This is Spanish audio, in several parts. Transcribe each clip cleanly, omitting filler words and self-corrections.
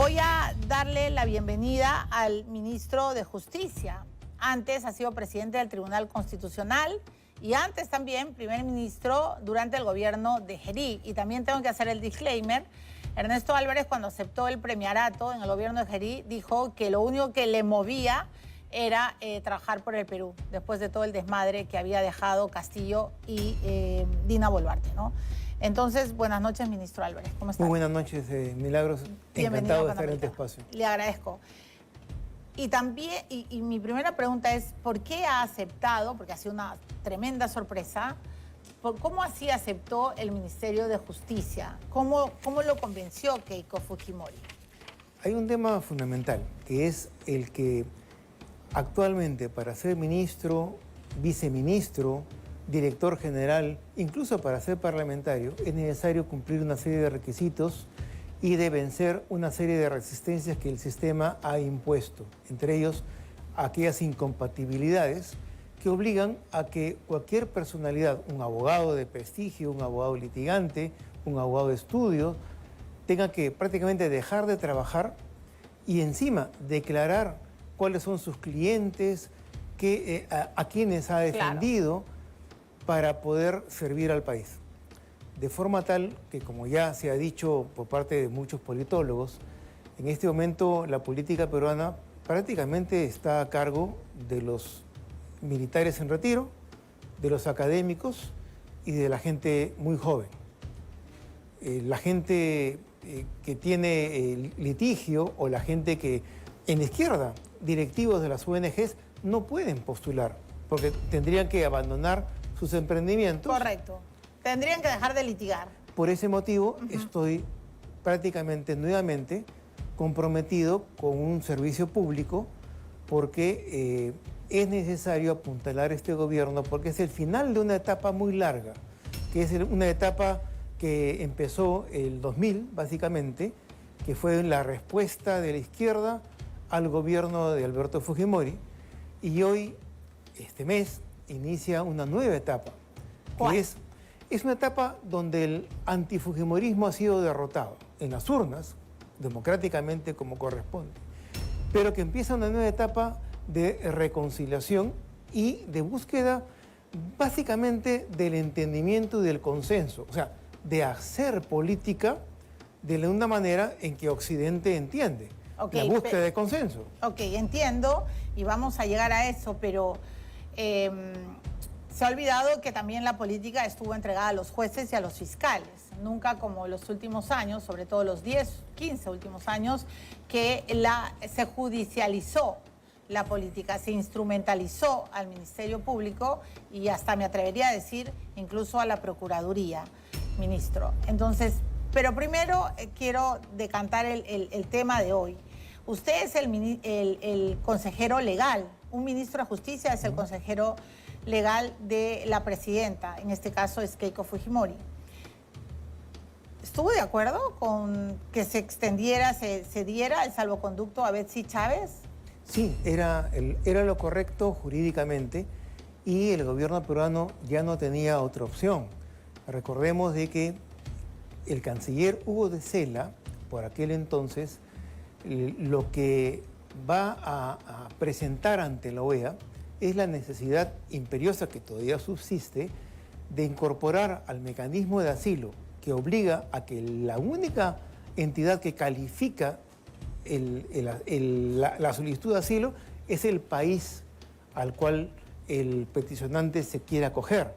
Voy a darle la bienvenida al ministro de Justicia. Antes ha sido presidente del Tribunal Constitucional y antes también primer ministro durante el gobierno de Gerí. Y también tengo que hacer el disclaimer. Ernesto Álvarez, cuando aceptó el premiarato en el gobierno de Gerí, dijo que lo único que le movía era trabajar por el Perú, después de todo el desmadre que había dejado Castillo y Dina Boluarte, ¿no? Entonces, buenas noches, ministro Álvarez. ¿Cómo está? Muy buenas noches, Milagros. Encantado de estar en este espacio. Le agradezco. Y también, y mi primera pregunta es, ¿por qué ha aceptado, porque ha sido una tremenda sorpresa, cómo así aceptó el Ministerio de Justicia? ¿Cómo lo convenció Keiko Fujimori? Hay un tema fundamental, que es el que actualmente para ser ministro, viceministro, director general, incluso para ser parlamentario, es necesario cumplir una serie de requisitos y de vencer una serie de resistencias que el sistema ha impuesto, entre ellos aquellas incompatibilidades que obligan a que cualquier personalidad, un abogado de prestigio, un abogado litigante, un abogado de estudio, tenga que prácticamente dejar de trabajar y encima declarar cuáles son sus clientes, a quienes ha defendido, claro, para poder servir al país. De forma tal que, como ya se ha dicho por parte de muchos politólogos, en este momento la política peruana prácticamente está a cargo de los militares en retiro, de los académicos y de la gente muy joven. La gente que tiene litigio o la gente que en la izquierda, directivos de las ONGs, no pueden postular porque tendrían que abandonar sus emprendimientos. Correcto. Tendrían que dejar de litigar. Por ese motivo estoy prácticamente nuevamente comprometido con un servicio público porque es necesario apuntalar este gobierno porque es el final de una etapa muy larga, que es una etapa que empezó el 2000 básicamente, que fue la respuesta de la izquierda al gobierno de Alberto Fujimori y hoy, este mes, inicia una nueva etapa, que es una etapa donde el antifujimorismo ha sido derrotado en las urnas, democráticamente como corresponde, pero que empieza una nueva etapa de reconciliación y de búsqueda básicamente del entendimiento y del consenso, o sea, de hacer política de una manera en que Occidente entiende, la búsqueda de consenso. Ok, entiendo y vamos a llegar a eso, pero se ha olvidado que también la política estuvo entregada a los jueces y a los fiscales. Nunca como los últimos años, sobre todo los 10, 15 últimos años, que se judicializó la política, se instrumentalizó al Ministerio Público y hasta me atrevería a decir incluso a la Procuraduría, ministro. Entonces, pero primero quiero decantar el tema de hoy. Usted es el consejero legal, un ministro de Justicia es el consejero legal de la presidenta, en este caso es Keiko Fujimori. ¿Estuvo de acuerdo con que se extendiera, se diera el salvoconducto a Betsy Chávez? Sí, era lo correcto jurídicamente y el gobierno peruano ya no tenía otra opción. Recordemos de que el canciller Hugo de Sela, por aquel entonces, lo que va a presentar ante la OEA es la necesidad imperiosa que todavía subsiste de incorporar al mecanismo de asilo que obliga a que la única entidad que califica la solicitud de asilo es el país al cual el peticionante se quiere acoger.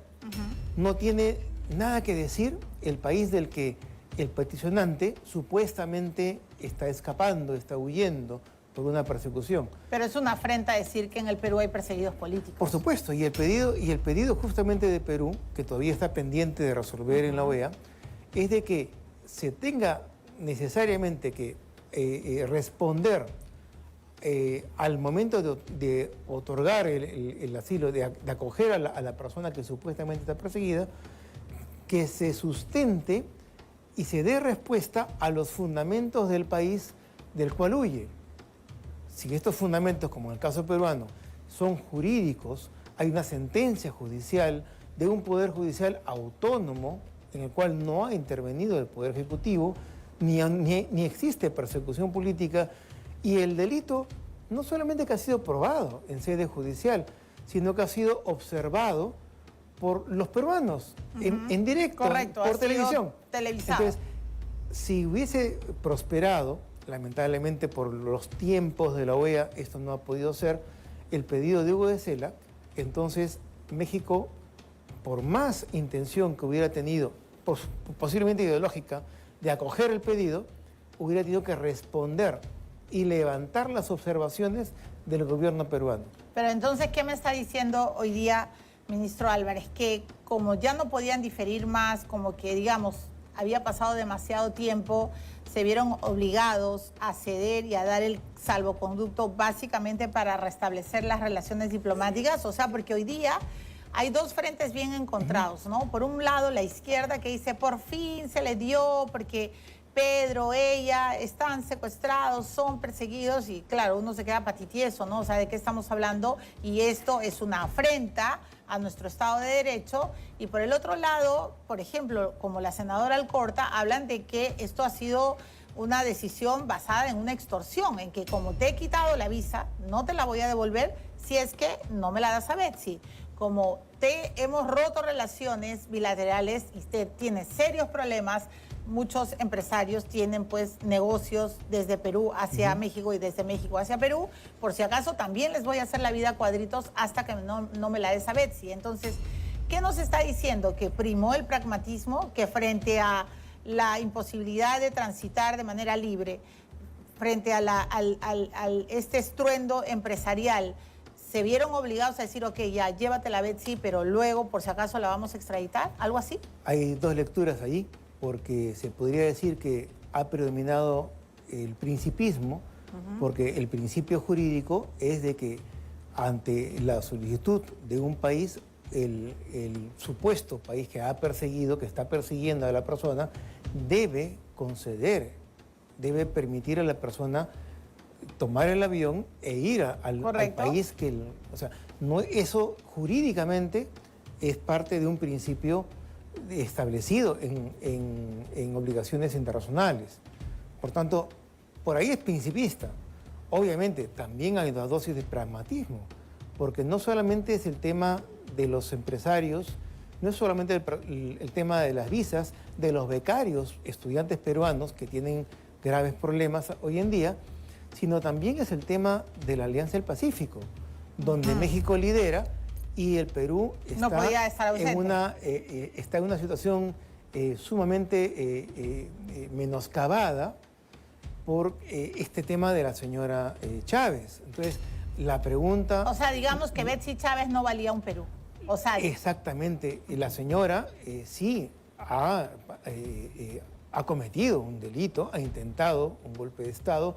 No tiene nada que decir el país del que el peticionante supuestamente está escapando, está huyendo por una persecución. Pero es una afrenta decir que en el Perú hay perseguidos políticos. Por supuesto, y el pedido justamente de Perú, que todavía está pendiente de resolver en la OEA, es de que se tenga necesariamente que responder al momento de otorgar el asilo, de acoger a la persona que supuestamente está perseguida, que se sustente y se dé respuesta a los fundamentos del país del cual huye. Si estos fundamentos, como en el caso peruano, son jurídicos, hay una sentencia judicial de un poder judicial autónomo en el cual no ha intervenido el Poder Ejecutivo, ni existe persecución política, y el delito no solamente que ha sido probado en sede judicial, sino que ha sido observado por los peruanos en directo, correcto, por televisión. Televisado. Entonces, si hubiese prosperado, lamentablemente por los tiempos de la OEA esto no ha podido ser, el pedido de Hugo de Sela, entonces México, por más intención que hubiera tenido, posiblemente ideológica, de acoger el pedido, hubiera tenido que responder y levantar las observaciones del gobierno peruano. Pero entonces, ¿qué me está diciendo hoy día, ministro Álvarez? Que como ya no podían diferir más, como que, digamos, había pasado demasiado tiempo, se vieron obligados a ceder y a dar el salvoconducto básicamente para restablecer las relaciones diplomáticas. O sea, porque hoy día hay dos frentes bien encontrados, ¿no? Por un lado, la izquierda que dice, por fin se le dio, porque Pedro, ella, están secuestrados, son perseguidos, y claro, uno se queda patitieso, ¿no? O sea, ¿de qué estamos hablando? Y esto es una afrenta a nuestro Estado de Derecho. Y por el otro lado, por ejemplo, como la senadora Alcorta, hablan de que esto ha sido una decisión basada en una extorsión, en que como te he quitado la visa, no te la voy a devolver si es que no me la das a Betsy. Como hemos roto relaciones bilaterales y usted tiene serios problemas, muchos empresarios tienen pues negocios desde Perú hacia México y desde México hacia Perú, por si acaso también les voy a hacer la vida a cuadritos hasta que no me la des a Betsy. Entonces, ¿qué nos está diciendo? Que primó el pragmatismo, que frente a la imposibilidad de transitar de manera libre, frente a este estruendo empresarial, se vieron obligados a decir, ok, ya, llévatela Betsy, pero luego, por si acaso, la vamos a extraditar, ¿algo así? Hay dos lecturas ahí, porque se podría decir que ha predominado el principismo, porque el principio jurídico es de que ante la solicitud de un país, el supuesto país que ha perseguido, que está persiguiendo a la persona, debe conceder, debe permitir a la persona tomar el avión e ir al país que... O sea, no, eso jurídicamente es parte de un principio establecido en obligaciones internacionales. Por tanto, por ahí es principista. Obviamente, también hay una dosis de pragmatismo, porque no solamente es el tema de los empresarios, no es solamente el tema de las visas, de los becarios, estudiantes peruanos que tienen graves problemas hoy en día, sino también es el tema de la Alianza del Pacífico, donde México lidera y el Perú está, está en una situación sumamente menoscabada por este tema de la señora Chávez. Entonces, la pregunta... O sea, digamos que Betsy Chávez no valía un Perú. O sea, exactamente. La señora sí ha cometido un delito, ha intentado un golpe de Estado.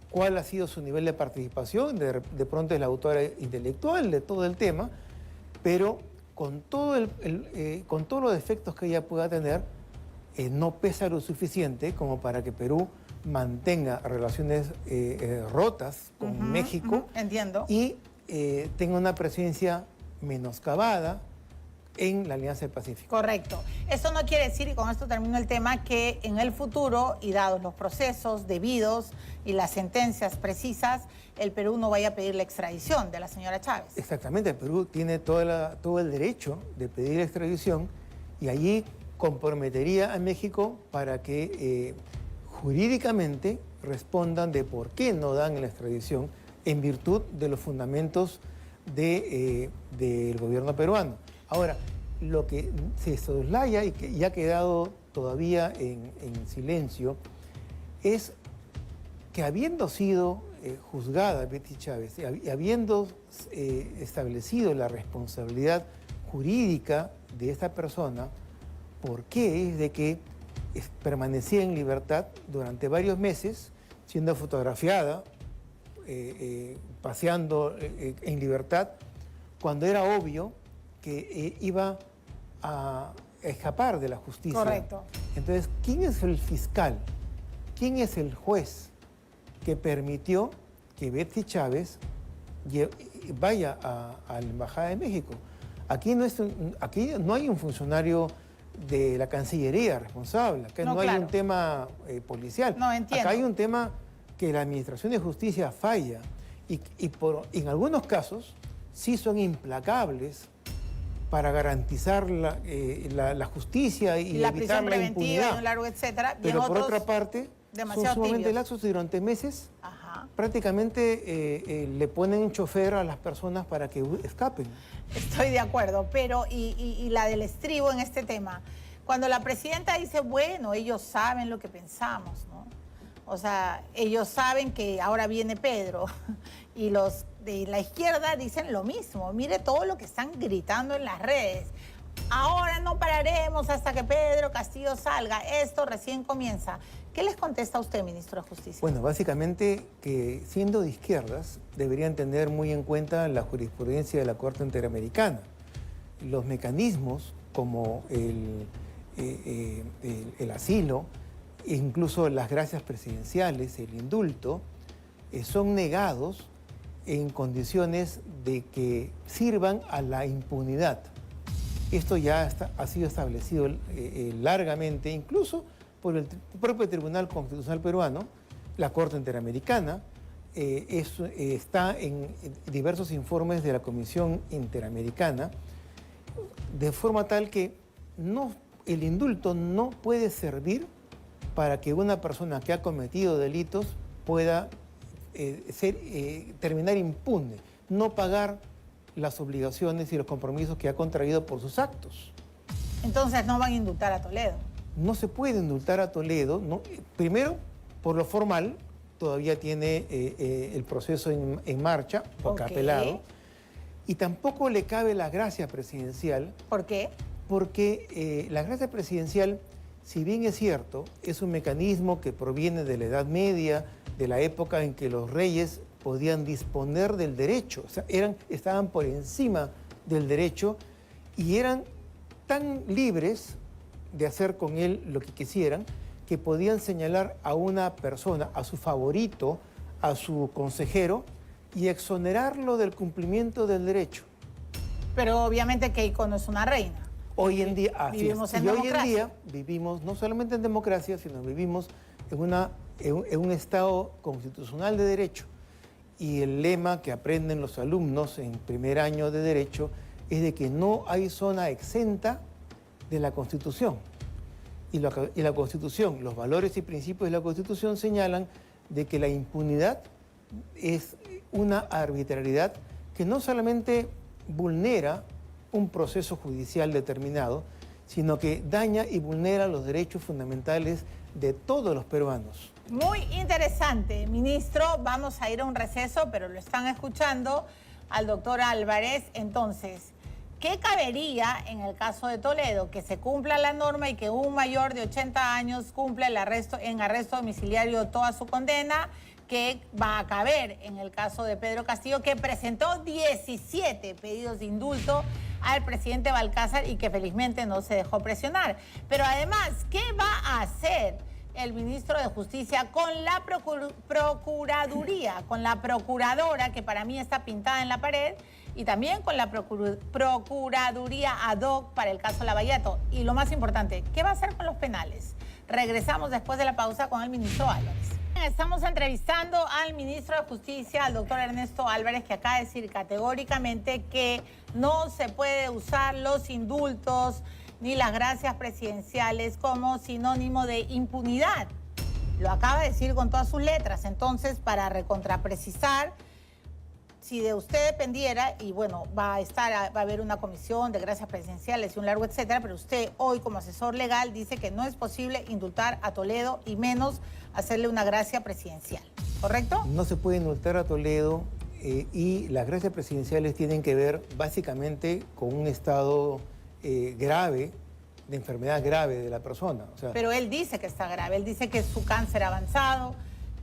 ¿Cuál ha sido su nivel de participación? De pronto es la autora intelectual de todo el tema, pero con todos los defectos que ella pueda tener, no pesa lo suficiente como para que Perú mantenga relaciones rotas con México. Entiendo. Y tenga una presencia menoscabada en la Alianza del Pacífico. Correcto. Eso no quiere decir, y con esto termino el tema, que en el futuro, y dados los procesos debidos y las sentencias precisas, el Perú no vaya a pedir la extradición de la señora Chávez. Exactamente, el Perú tiene todo el derecho de pedir extradición y allí comprometería a México para que jurídicamente respondan de por qué no dan la extradición en virtud de los fundamentos del gobierno peruano. Ahora, lo que se soslaya y que ya ha quedado todavía en silencio es que habiendo sido juzgada Betsy Chávez y habiendo establecido la responsabilidad jurídica de esta persona, ¿por qué es de que permanecía en libertad durante varios meses, siendo fotografiada, paseando en libertad, cuando era obvio que iba a escapar de la justicia? Correcto. Entonces, ¿quién es el fiscal? ¿Quién es el juez que permitió que Betsy Chávez vaya a la Embajada de México? Aquí no hay un funcionario de la Cancillería responsable. Acá no hay un tema policial. No, entiendo. Acá hay un tema que la Administración de Justicia falla y en algunos casos sí son implacables para garantizar la justicia y la evitar la impunidad. Y un largo etcétera. Pero por otra parte, son sumamente laxos y durante meses prácticamente le ponen un chofer a las personas para que escapen. Estoy de acuerdo, pero y la del estribo en este tema. Cuando la presidenta dice, bueno, ellos saben lo que pensamos, ¿no? O sea, ellos saben que ahora viene Pedro y los de la izquierda dicen lo mismo. Mire todo lo que están gritando en las redes. Ahora no pararemos hasta que Pedro Castillo salga. Esto recién comienza. ¿Qué les contesta a usted, ministro de Justicia? Bueno, básicamente que siendo de izquierdas deberían tener muy en cuenta la jurisprudencia de la Corte Interamericana. Los mecanismos como el asilo, incluso las gracias presidenciales, el indulto, son negados en condiciones de que sirvan a la impunidad. Esto ya ha sido establecido largamente, incluso por el propio Tribunal Constitucional peruano, la Corte Interamericana, está en diversos informes de la Comisión Interamericana, de forma tal que el indulto no puede servir para que una persona que ha cometido delitos pueda terminar impune, no pagar las obligaciones y los compromisos que ha contraído por sus actos. Entonces no van a indultar a Toledo. No se puede indultar a Toledo, ¿no? Primero, por lo formal, todavía tiene el proceso en marcha, porque ha apelado, y tampoco le cabe la gracia presidencial. ¿Por qué? Porque la gracia presidencial, si bien es cierto, es un mecanismo que proviene de la Edad Media, de la época en que los reyes podían disponer del derecho, o sea, estaban por encima del derecho y eran tan libres de hacer con él lo que quisieran, que podían señalar a una persona, a su favorito, a su consejero, y exonerarlo del cumplimiento del derecho. Pero obviamente Keiko no es una reina. Hoy en día, vivimos en democracia. Hoy en día vivimos no solamente en democracia, sino vivimos en un Estado constitucional de derecho. Y el lema que aprenden los alumnos en primer año de Derecho es de que no hay zona exenta de la Constitución. Y la Constitución, los valores y principios de la Constitución señalan de que la impunidad es una arbitrariedad que no solamente vulnera un proceso judicial determinado, sino que daña y vulnera los derechos fundamentales de todos los peruanos. Muy interesante, ministro. Vamos a ir a un receso, pero lo están escuchando al doctor Álvarez. Entonces, ¿qué cabería en el caso de Toledo? Que se cumpla la norma y que un mayor de 80 años cumpla en arresto domiciliario toda su condena, que va a caber en el caso de Pedro Castillo, que presentó 17 pedidos de indulto al presidente Balcázar y que felizmente no se dejó presionar. Pero además, ¿qué va a hacer el ministro de Justicia con la Procuraduría, con la Procuradora, que para mí está pintada en la pared, y también con la Procuraduría ad hoc para el caso Lavallato? Y lo más importante, ¿qué va a hacer con los penales? Regresamos después de la pausa con el ministro Álvarez. Estamos entrevistando al ministro de Justicia, al doctor Ernesto Álvarez, que acaba de decir categóricamente que no se puede usar los indultos ni las gracias presidenciales como sinónimo de impunidad. Lo acaba de decir con todas sus letras. Entonces, para recontraprecisar, si de usted dependiera, y bueno, va a haber una comisión de gracias presidenciales y un largo etcétera, pero usted hoy como asesor legal dice que no es posible indultar a Toledo y menos hacerle una gracia presidencial, ¿correcto? No se puede indultar a Toledo y las gracias presidenciales tienen que ver básicamente con un estado grave, de enfermedad grave de la persona. O sea, pero él dice que está grave, él dice que es su cáncer avanzado,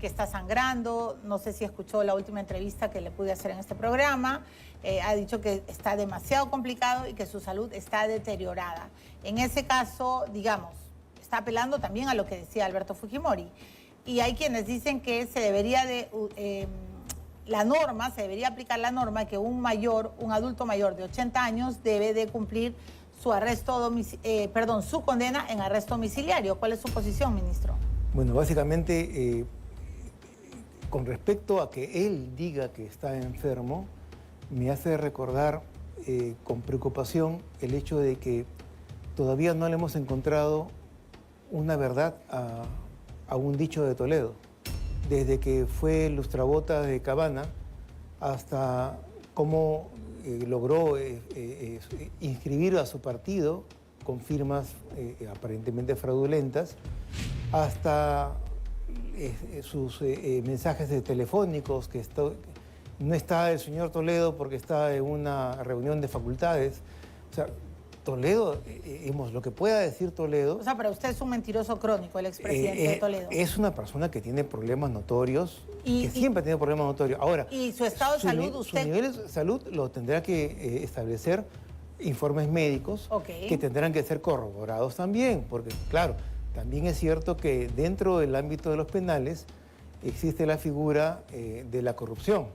que está sangrando. No sé si escuchó la última entrevista que le pude hacer en este programa. Ha dicho que está demasiado complicado y que su salud está deteriorada. En ese caso, digamos, está apelando también a lo que decía Alberto Fujimori. Y hay quienes dicen que se debería aplicar la norma que un adulto mayor de 80 años debe de cumplir su condena en arresto domiciliario. ¿Cuál es su posición, ministro? Bueno, básicamente, con respecto a que él diga que está enfermo, me hace recordar con preocupación el hecho de que todavía no le hemos encontrado una verdad a un dicho de Toledo. Desde que fue lustrabotas de Cabana hasta cómo logró inscribir a su partido con firmas aparentemente fraudulentas, hasta sus mensajes telefónicos, que no está el señor Toledo porque está en una reunión de facultades. O sea, Toledo, lo que pueda decir Toledo... O sea, para usted es un mentiroso crónico, el expresidente Toledo. Es una persona que tiene problemas notorios, que siempre ha tenido problemas notorios. Ahora, ¿y su estado de salud usted? Su nivel de salud lo tendrá que establecer informes médicos, que tendrán que ser corroborados también, porque, claro, también es cierto que dentro del ámbito de los penales existe la figura de la corrupción.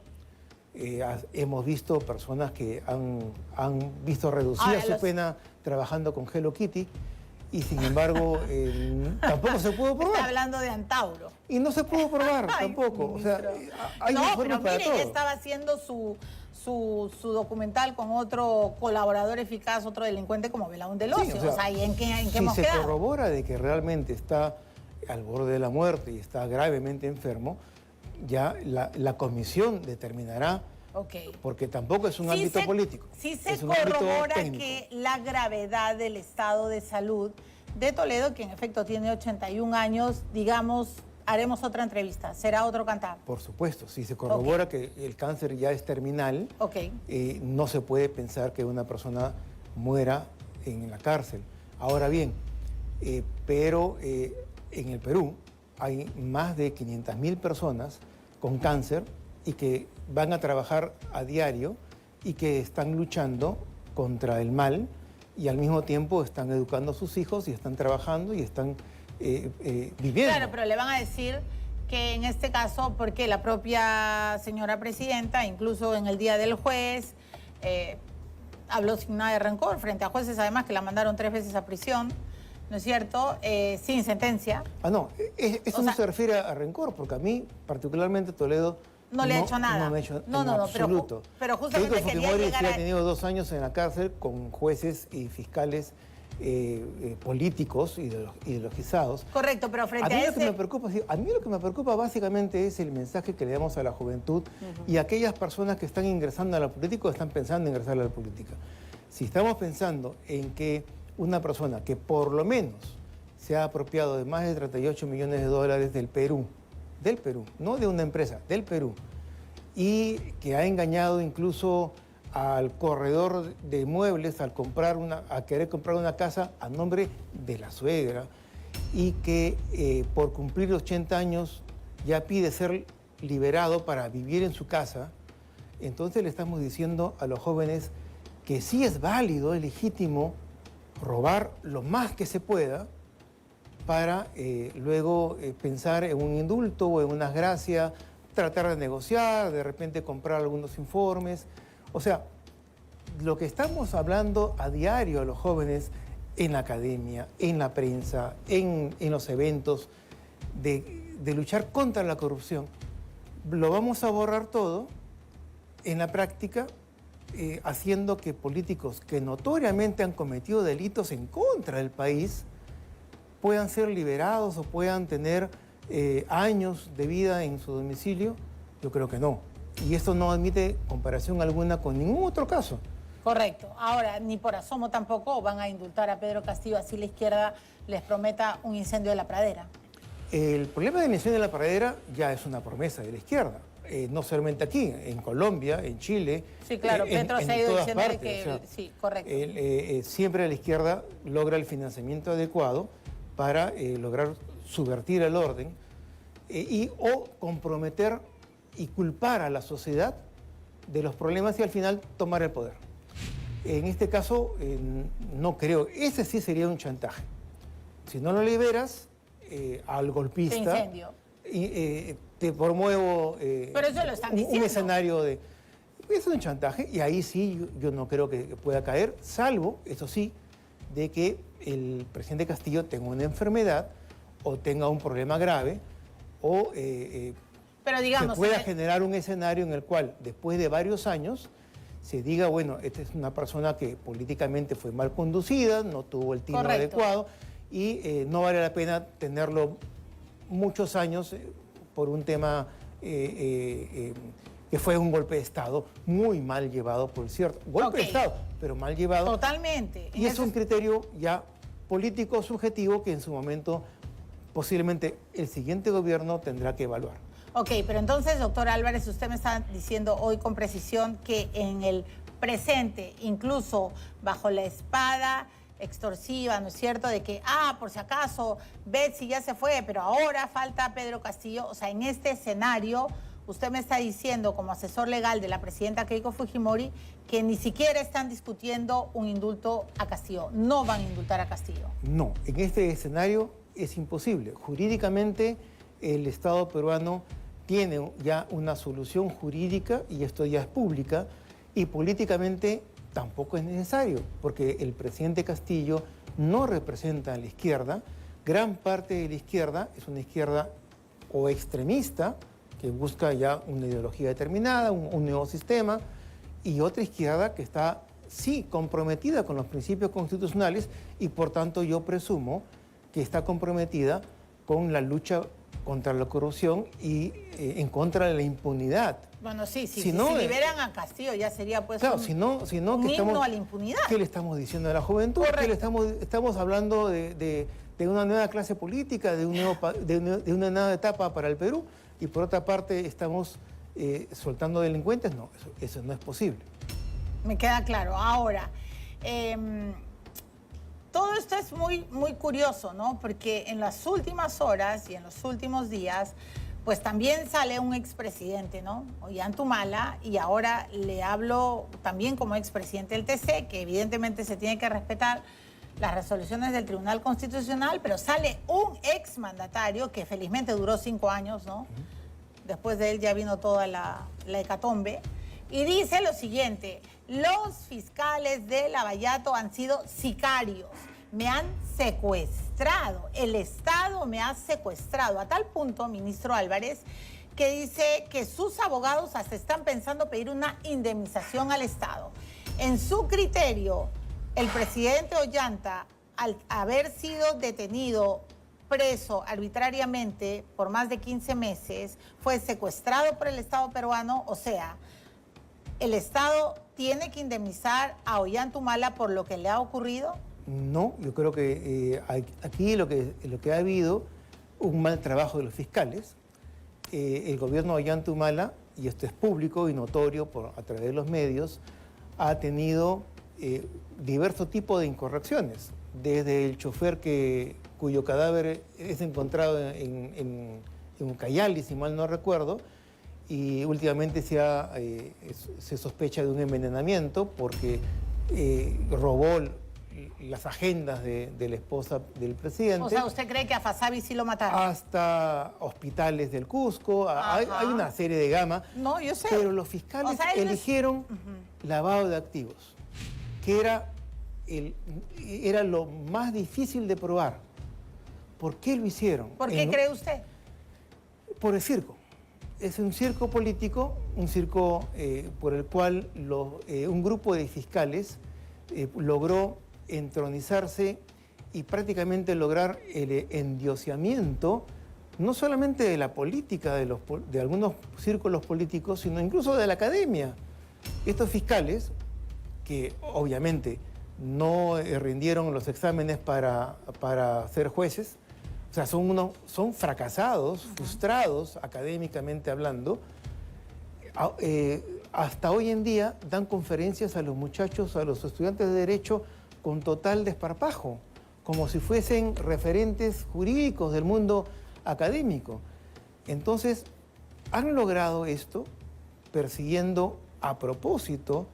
Hemos visto personas que han visto reducida su pena trabajando con Hello Kitty y sin embargo tampoco se pudo probar. Está hablando de Antauro. Y no se pudo probar tampoco. O sea, hay informes para todo. Estaba haciendo su documental con otro colaborador eficaz, otro delincuente como Belaúnde Locio. Sí, o sea, ¿y en qué hemos quedado? Si se corrobora de que realmente está al borde de la muerte y está gravemente enfermo, ya la comisión determinará, porque tampoco es un ámbito político. Si se corrobora que la gravedad del estado de salud de Toledo, que en efecto tiene 81 años, digamos, haremos otra entrevista, será otro cantar. Por supuesto, si se corrobora que el cáncer ya es terminal, no se puede pensar que una persona muera en la cárcel. Ahora bien, pero en el Perú hay más de 500.000 personas con cáncer y que van a trabajar a diario y que están luchando contra el mal y al mismo tiempo están educando a sus hijos y están trabajando y están viviendo. Claro, pero le van a decir que en este caso, porque la propia señora presidenta, incluso en el día del juez, habló sin nada de rencor frente a jueces, además que la mandaron 3 veces a prisión, ¿no es cierto? Sin sentencia. No, eso no se refiere a rencor, porque a mí, particularmente Toledo, no le ha hecho nada. No me ha hecho en absoluto. Pero justamente quería llegar ha tenido 2 años en la cárcel con jueces y fiscales políticos, ideologizados. Correcto, pero frente a mí lo que me preocupa básicamente es el mensaje que le damos a la juventud y a aquellas personas que están ingresando a la política o están pensando en ingresar a la política. Si estamos pensando en que una persona que por lo menos se ha apropiado de más de 38 millones de dólares del Perú, no de una empresa, del Perú, y que ha engañado incluso al corredor de muebles a querer comprar una casa a nombre de la suegra, y que por cumplir 80 años ya pide ser liberado para vivir en su casa, entonces le estamos diciendo a los jóvenes que sí es válido, es legítimo robar lo más que se pueda para luego pensar en un indulto o en unas gracias, tratar de negociar, de repente comprar algunos informes. O sea, lo que estamos hablando a diario a los jóvenes en la academia, en la prensa, en los eventos, de luchar contra la corrupción, lo vamos a borrar todo en la práctica, haciendo que políticos que notoriamente han cometido delitos en contra del país puedan ser liberados o puedan tener años de vida en su domicilio. Yo creo que no. Y esto no admite comparación alguna con ningún otro caso. Correcto. Ahora, ni por asomo tampoco van a indultar a Pedro Castillo, así la izquierda les prometa un incendio de la pradera. El problema del incendio de la pradera ya es una promesa de la izquierda. No solamente aquí, en Colombia, en Chile. Sí, claro, Petro se ha ido diciendo que... O sea, sí, correcto. Siempre la izquierda logra el financiamiento adecuado para lograr subvertir el orden o comprometer y culpar a la sociedad de los problemas y al final tomar el poder. En este caso, no creo. Ese sí sería un chantaje. Si no lo liberas al golpista... Te incendio. Te promuevo pero eso lo están diciendo. Un escenario de... Es un chantaje y ahí sí yo no creo que pueda caer, salvo, eso sí, de que el presidente Castillo tenga una enfermedad o tenga un problema grave o pero digamos, se pueda generar un escenario en el cual después de varios años se diga, bueno, esta es una persona que políticamente fue mal conducida, no tuvo el tino adecuado y no vale la pena tenerlo muchos años por un tema que fue un golpe de Estado muy mal llevado, por cierto. Golpe de Estado, pero mal llevado. Totalmente. Y es un criterio ya político subjetivo que en su momento posiblemente el siguiente gobierno tendrá que evaluar. Ok, pero entonces, doctor Álvarez, usted me está diciendo hoy con precisión que en el presente, incluso bajo la espada extorsiva, ¿no es cierto?, de que, por si acaso, Betsy ya se fue, pero ahora falta Pedro Castillo. O sea, en este escenario, usted me está diciendo, como asesor legal de la presidenta Keiko Fujimori, que ni siquiera están discutiendo un indulto a Castillo. No van a indultar a Castillo. No, en este escenario es imposible. Jurídicamente, el Estado peruano tiene ya una solución jurídica y esto ya es pública, y políticamente tampoco es necesario, porque el presidente Castillo no representa a la izquierda. Gran parte de la izquierda es una izquierda o extremista, que busca ya una ideología determinada, un nuevo sistema, y otra izquierda que está, sí, comprometida con los principios constitucionales y por tanto yo presumo que está comprometida con la lucha contra la corrupción y en contra de la impunidad. Bueno, sí, si liberan a Castillo ya sería pues claro, un himno a la impunidad. ¿Qué le estamos diciendo a la juventud? ¿Qué le estamos hablando de una nueva clase política, de una nueva etapa para el Perú? Y por otra parte estamos soltando delincuentes. No, eso no es posible. Me queda claro. Ahora, todo esto es muy, muy curioso, ¿no? Porque en las últimas horas y en los últimos días, pues también sale un expresidente, ¿no? Ollanta, y ahora le hablo también como expresidente del TC, que evidentemente se tiene que respetar las resoluciones del Tribunal Constitucional, pero sale un exmandatario que felizmente duró 5 años, ¿no? Después de él ya vino toda la hecatombe, y dice lo siguiente: los fiscales de Lavallato han sido sicarios, me han secuestrado, el Estado me ha secuestrado, a tal punto, ministro Álvarez, que dice que sus abogados hasta están pensando pedir una indemnización al Estado. En su criterio, el presidente Ollanta, al haber sido detenido, preso arbitrariamente por más de 15 meses, fue secuestrado por el Estado peruano. O sea, ¿el Estado tiene que indemnizar a Ollanta por lo que le ha ocurrido? No, yo creo que aquí lo que ha habido un mal trabajo de los fiscales. El gobierno de Ollanta, y esto es público y notorio a través de los medios, ha tenido diversos tipos de incorrecciones, desde el chofer cuyo cadáver es encontrado en Ucayali, si mal no recuerdo, y últimamente se sospecha de un envenenamiento porque robó las agendas de la esposa del presidente. O sea, ¿usted cree que a Fasabi sí lo mataron? Hasta hospitales del Cusco, hay una serie de gama. No, yo sé. Pero los fiscales eligieron lavado de activos, que era lo más difícil de probar. ¿Por qué lo hicieron? ¿Por qué cree usted? Por el circo. Es un circo político, un circo por el cual un grupo de fiscales logró entronizarse y prácticamente lograr el endiosamiento, no solamente de la política, de algunos círculos políticos, sino incluso de la academia. Estos fiscales, que obviamente no rindieron los exámenes para ser jueces, o sea, son fracasados, frustrados académicamente hablando. Hasta hoy en día dan conferencias a los muchachos, a los estudiantes de Derecho, con total desparpajo, como si fuesen referentes jurídicos del mundo académico. Entonces, han logrado esto persiguiendo a propósito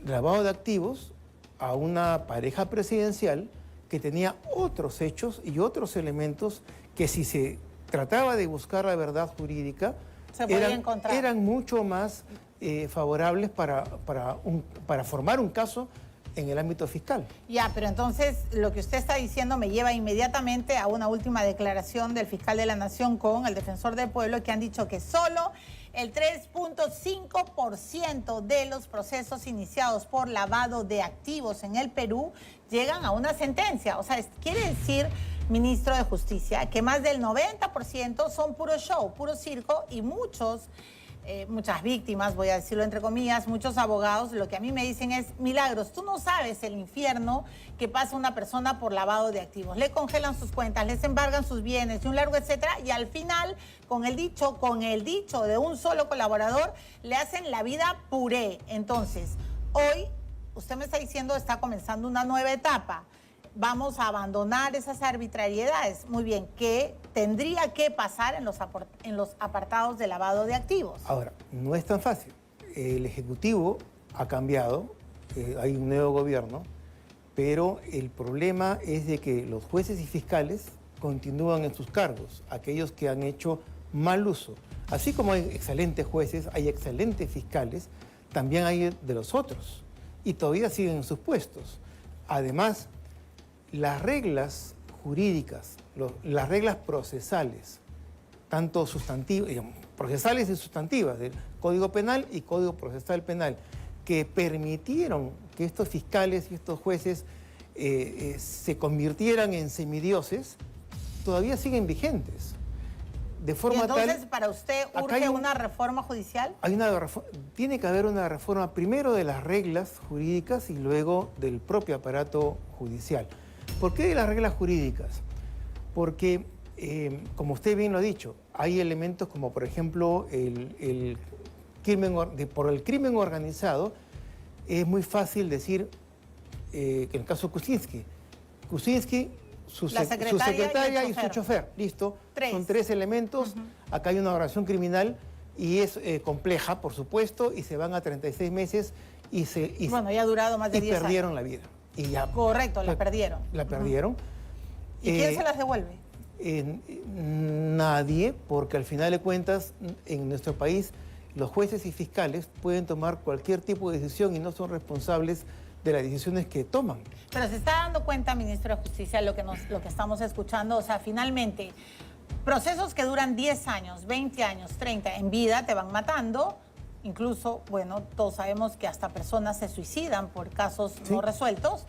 lavado de activos a una pareja presidencial que tenía otros hechos y otros elementos que, si se trataba de buscar la verdad jurídica, eran mucho más favorables para formar un caso en el ámbito fiscal. Ya, pero entonces lo que usted está diciendo me lleva inmediatamente a una última declaración del fiscal de la Nación con el defensor del pueblo, que han dicho que solo el 3.5% de los procesos iniciados por lavado de activos en el Perú llegan a una sentencia. O sea, quiere decir, ministro de Justicia, que más del 90% son puro show, puro circo, y muchas víctimas, voy a decirlo entre comillas, muchos abogados, lo que a mí me dicen es: Milagros, tú no sabes el infierno que pasa una persona por lavado de activos. Le congelan sus cuentas, les embargan sus bienes y un largo etcétera, y al final, con el dicho de un solo colaborador, le hacen la vida puré. Entonces, hoy, usted me está diciendo, está comenzando una nueva etapa. Vamos a abandonar esas arbitrariedades. Muy bien, ¿qué tendría que pasar en los apartados de lavado de activos? Ahora, no es tan fácil. El Ejecutivo ha cambiado, hay un nuevo gobierno, pero el problema es de que los jueces y fiscales continúan en sus cargos, aquellos que han hecho mal uso. Así como hay excelentes jueces, hay excelentes fiscales, también hay de los otros, y todavía siguen en sus puestos. Además, las reglas jurídicas, las reglas procesales, tanto sustantivas, procesales y sustantivas, del Código Penal y Código Procesal Penal, que permitieron que estos fiscales y estos jueces se convirtieran en semidioses, todavía siguen vigentes. De forma ¿Y entonces, tal, para usted, urge una reforma judicial? Tiene que haber una reforma primero de las reglas jurídicas y luego del propio aparato judicial. ¿Por qué de las reglas jurídicas? Porque, como usted bien lo ha dicho, hay elementos como, por ejemplo, por el crimen organizado. Es muy fácil decir, que en el caso de Kuczynski, su secretaria y su chofer, listo. Son 3 elementos. Acá hay una organización criminal y es compleja, por supuesto, y se van a 36 meses bueno, ya ha durado más de 10 años. Y perdieron la vida. Correcto, la perdieron. La perdieron. ¿Y quién se las devuelve? Nadie, porque al final de cuentas, en nuestro país, los jueces y fiscales pueden tomar cualquier tipo de decisión y no son responsables de las decisiones que toman. Pero se está dando cuenta, ministro de Justicia, lo que estamos escuchando. O sea, finalmente, procesos que duran 10 años, 20 años, 30 en vida te van matando. Incluso, bueno, todos sabemos que hasta personas se suicidan por casos no resueltos,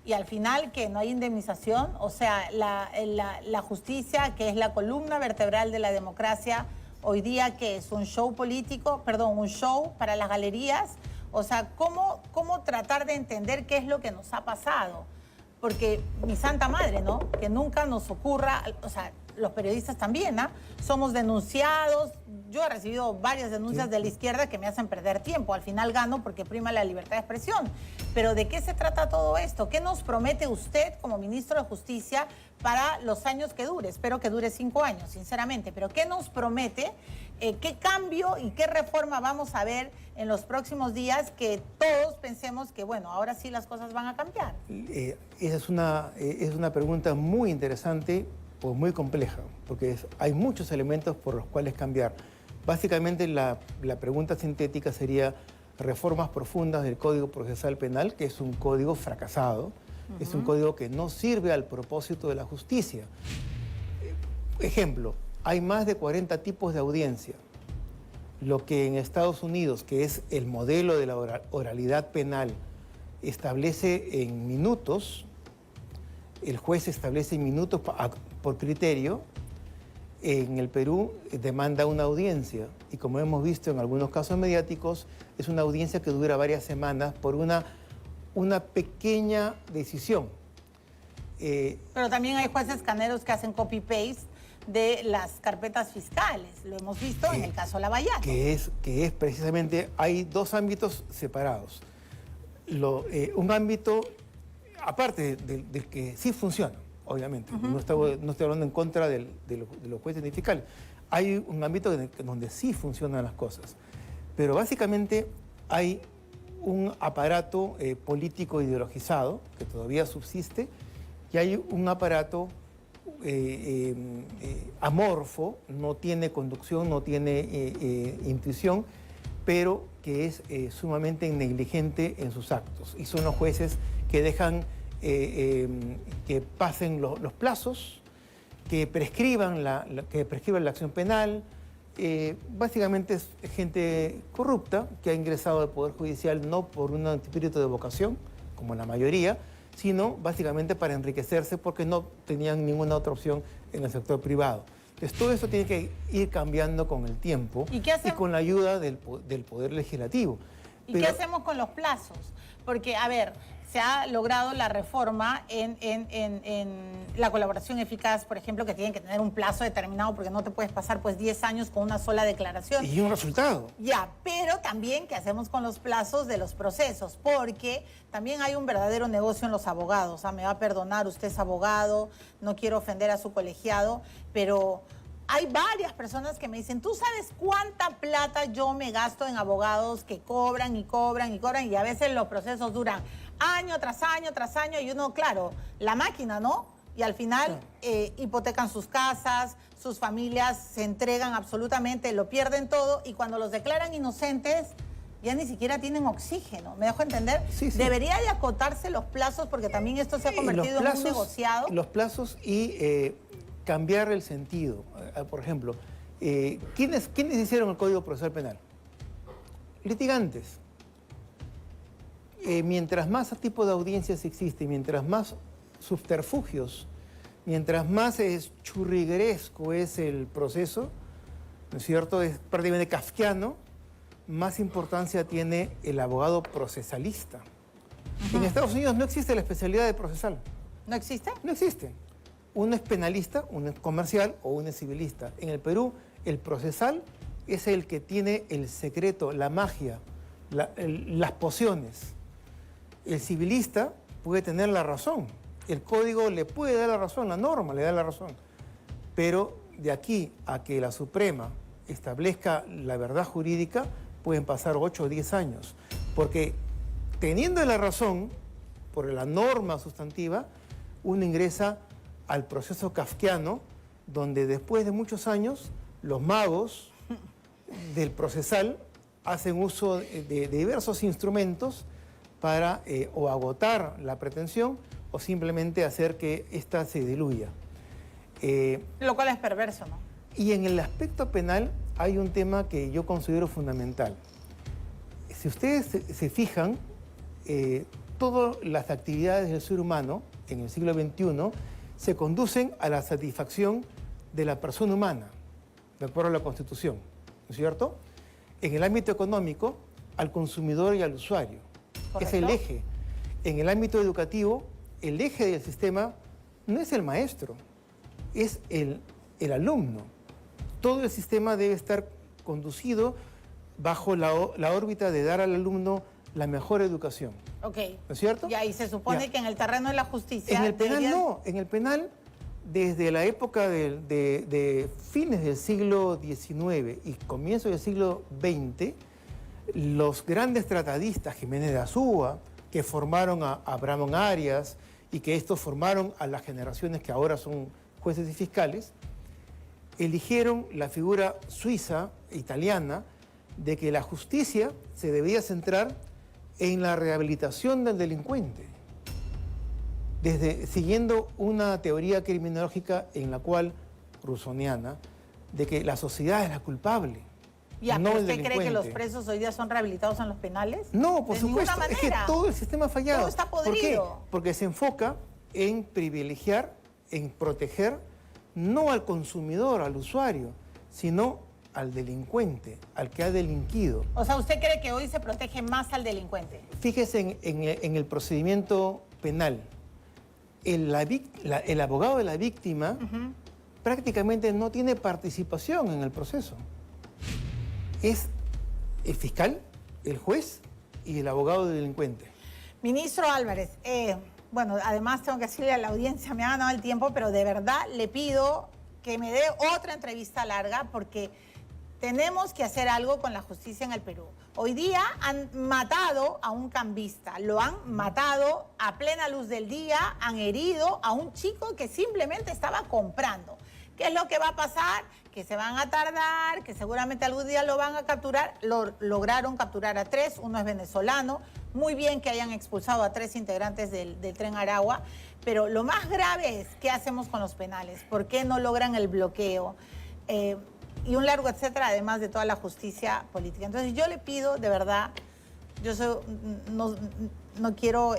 y al final que no hay indemnización. O sea, la justicia, que es la columna vertebral de la democracia, hoy día que es un show político, un show para las galerías. O sea, ¿cómo tratar de entender qué es lo que nos ha pasado? Porque mi santa madre, ¿no? Que nunca nos ocurra, o sea, los periodistas también, ¿ah? Somos denunciados. Yo he recibido varias denuncias de la izquierda que me hacen perder tiempo. Al final gano porque prima la libertad de expresión. Pero ¿de qué se trata todo esto? ¿Qué nos promete usted como ministro de Justicia para los años que dure? Espero que dure 5 años, sinceramente. Pero ¿qué nos promete? ¿Qué cambio y qué reforma vamos a ver en los próximos días que todos pensemos que, bueno, ahora sí las cosas van a cambiar? Esa es una pregunta muy interesante, pues muy compleja, porque hay muchos elementos por los cuales cambiar. Básicamente la pregunta sintética sería reformas profundas del Código Procesal Penal, que es un código fracasado, es un código que no sirve al propósito de la justicia. Ejemplo, hay más de 40 tipos de audiencia. Lo que en Estados Unidos, que es el modelo de la oralidad penal, establece en minutos, el juez establece en minutos por criterio. En el Perú demanda una audiencia, y como hemos visto en algunos casos mediáticos, es una audiencia que dura varias semanas por una pequeña decisión. Pero también hay jueces caneros que hacen copy-paste de las carpetas fiscales. Lo hemos visto en el caso Lavallato. Que es precisamente, hay 2 ámbitos separados. Un ámbito, aparte del que sí funciona, obviamente, no estoy hablando en contra de los jueces y fiscales. Hay un ámbito donde sí funcionan las cosas, pero básicamente hay un aparato político ideologizado que todavía subsiste, y hay un aparato amorfo, no tiene conducción, no tiene intuición, pero que es sumamente negligente en sus actos. Y son los jueces que dejan que pasen los plazos, que prescriban la acción penal. Básicamente es gente corrupta que ha ingresado al Poder Judicial no por un espíritu de vocación, como la mayoría, sino básicamente para enriquecerse porque no tenían ninguna otra opción en el sector privado. Entonces todo eso tiene que ir cambiando con el tiempo y con la ayuda del Poder Legislativo. ¿Y qué hacemos con los plazos? Porque, a ver, se ha logrado la reforma en la colaboración eficaz, por ejemplo, que tienen que tener un plazo determinado porque no te puedes pasar pues 10 años con una sola declaración. Y un resultado. Ya, pero también qué hacemos con los plazos de los procesos, porque también hay un verdadero negocio en los abogados. Me va a perdonar, usted es abogado, no quiero ofender a su colegiado, pero hay varias personas que me dicen, ¿tú sabes cuánta plata yo me gasto en abogados que cobran y cobran y cobran? Y a veces los procesos duran año tras año tras año y uno, claro, la máquina, ¿no? Y al final hipotecan sus casas, sus familias se entregan absolutamente, lo pierden todo y cuando los declaran inocentes ya ni siquiera tienen oxígeno. ¿Me dejo entender? Sí, sí. Debería de acotarse los plazos porque también esto se ha convertido en un negociado. Los plazos y cambiar el sentido. Por ejemplo, ¿quiénes hicieron el Código Procesal Penal? Litigantes. Mientras más tipo de audiencias existe, mientras más subterfugios, mientras más churrigueresco es el proceso, ¿no es cierto? Es prácticamente kafkiano, más importancia tiene el abogado procesalista. En Estados Unidos no existe la especialidad de procesal. ¿No existe? No existe. Uno es penalista, uno es comercial o uno es civilista. En el Perú, el procesal es el que tiene el secreto, la magia, las pociones. El civilista puede tener la razón. El código le puede dar la razón, la norma le da la razón. Pero de aquí a que la Suprema establezca la verdad jurídica, pueden pasar 8 o 10 años. Porque teniendo la razón, por la norma sustantiva, uno ingresa al proceso kafkiano, donde después de muchos años, los magos del procesal hacen uso de diversos instrumentos para o agotar la pretensión o simplemente hacer que ésta se diluya. Lo cual es perverso, ¿no? Y en el aspecto penal hay un tema que yo considero fundamental. Si ustedes se fijan, todas las actividades del ser humano en el siglo XXI se conducen a la satisfacción de la persona humana, de acuerdo a la Constitución, ¿no es cierto? En el ámbito económico, al consumidor y al usuario. Correcto. Es el eje. En el ámbito educativo, el eje del sistema no es el maestro, es el alumno. Todo el sistema debe estar conducido bajo la órbita de dar al alumno la mejor educación. Ok. ¿No es cierto? Ya, y se supone que en el terreno de la justicia... En el penal no. En el penal, desde la época de fines del siglo XIX y comienzo del siglo XX, los grandes tratadistas, Jiménez de Azúa, que formaron a Abraham Arias y que estos formaron a las generaciones que ahora son jueces y fiscales, eligieron la figura suiza, italiana, de que la justicia se debía centrar en la rehabilitación del delincuente, siguiendo una teoría criminológica en la cual, rusoniana, de que la sociedad es la culpable. Ya, no ¿pero el usted cree que los delincuente. presos hoy día son rehabilitados en los penales? No, por De supuesto, ninguna es que manera. todo el sistema ha fallado. Todo está ¿Por qué? podrido. Porque se enfoca en privilegiar, en proteger, no al consumidor, al usuario, sino al delincuente, al que ha delinquido. O sea, ¿usted cree que hoy se protege más al delincuente? Fíjese en el procedimiento penal. El abogado de la víctima prácticamente no tiene participación en el proceso. Es el fiscal, el juez y el abogado del delincuente. Ministro Álvarez, bueno, además tengo que decirle a la audiencia, me ha ganado el tiempo, pero de verdad le pido que me dé otra entrevista larga porque tenemos que hacer algo con la justicia en el Perú. Hoy día han matado a un cambista, lo han matado a plena luz del día, han herido a un chico que simplemente estaba comprando. ¿Qué es lo que va a pasar? que se van a tardar, que seguramente algún día lo van a capturar. Lograron capturar a 3, uno es venezolano. Muy bien que hayan expulsado a 3 integrantes del Tren Aragua, pero lo más grave es qué hacemos con los penales, por qué no logran el bloqueo y un largo etcétera, además de toda la justicia política. Entonces yo le pido, de verdad, no quiero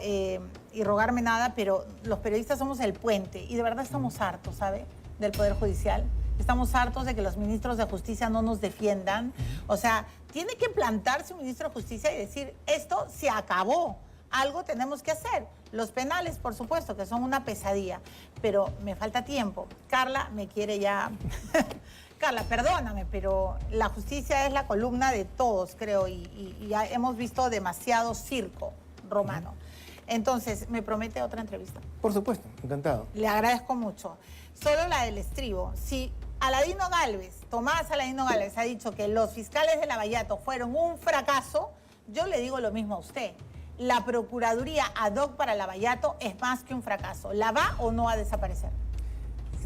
irrogarme nada, pero los periodistas somos el puente y de verdad estamos hartos, ¿sabe?, del Poder Judicial. Estamos hartos de que los ministros de Justicia no nos defiendan. O sea, tiene que plantarse un ministro de Justicia y decir, esto se acabó, algo tenemos que hacer. Los penales, por supuesto, que son una pesadilla, pero me falta tiempo. Carla me quiere ya... Carla, perdóname, pero la justicia es la columna de todos, creo, y ya hemos visto demasiado circo romano. Entonces, ¿me promete otra entrevista? Por supuesto, encantado. Le agradezco mucho. Solo la del estribo. Si Aladino Gálvez, Tomás Aladino Gálvez, ha dicho que los fiscales de Lavallato fueron un fracaso, yo le digo lo mismo a usted. La Procuraduría ad hoc para Lavallato es más que un fracaso. ¿La va o no va a desaparecer?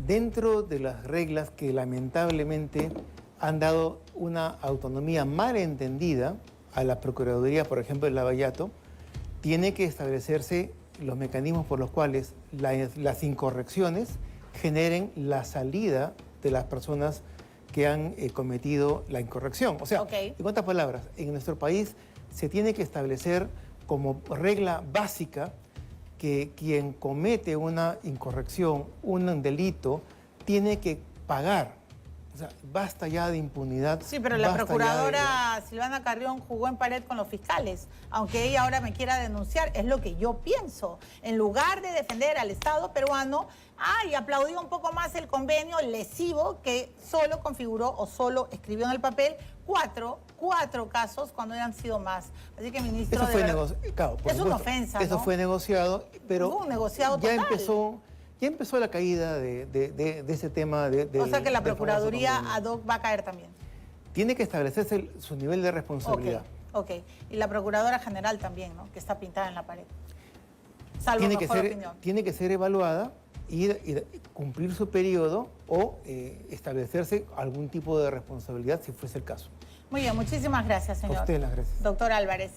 Dentro de las reglas que lamentablemente han dado una autonomía mal entendida a la Procuraduría, por ejemplo, de Lavallato, tiene que establecerse los mecanismos por los cuales las incorrecciones generen la salida de las personas que han cometido la incorrección. O sea, en otras palabras, en nuestro país se tiene que establecer como regla básica que quien comete una incorrección, un delito, tiene que pagar. O sea, basta ya de impunidad. Sí, pero la procuradora Silvana Carrión jugó en pared con los fiscales. Aunque ella ahora me quiera denunciar, es lo que yo pienso. En lugar de defender al Estado peruano, aplaudió un poco más el convenio lesivo que solo configuró o solo escribió en el papel cuatro casos cuando han sido más. Así que, ministro, eso fue claro, es una ofensa, eso ¿no? fue negociado, pero un negociado ya total. Ya empezó la caída de ese tema. O sea que la Procuraduría ad hoc va a caer también. Tiene que establecerse su nivel de responsabilidad. Ok. Y la Procuradora General también, ¿no?, que está pintada en la pared. Salvo tiene mejor opinión. Tiene que ser evaluada y cumplir su periodo o establecerse algún tipo de responsabilidad si fuese el caso. Muy bien, muchísimas gracias, señor. A usted las gracias. Doctor Álvarez.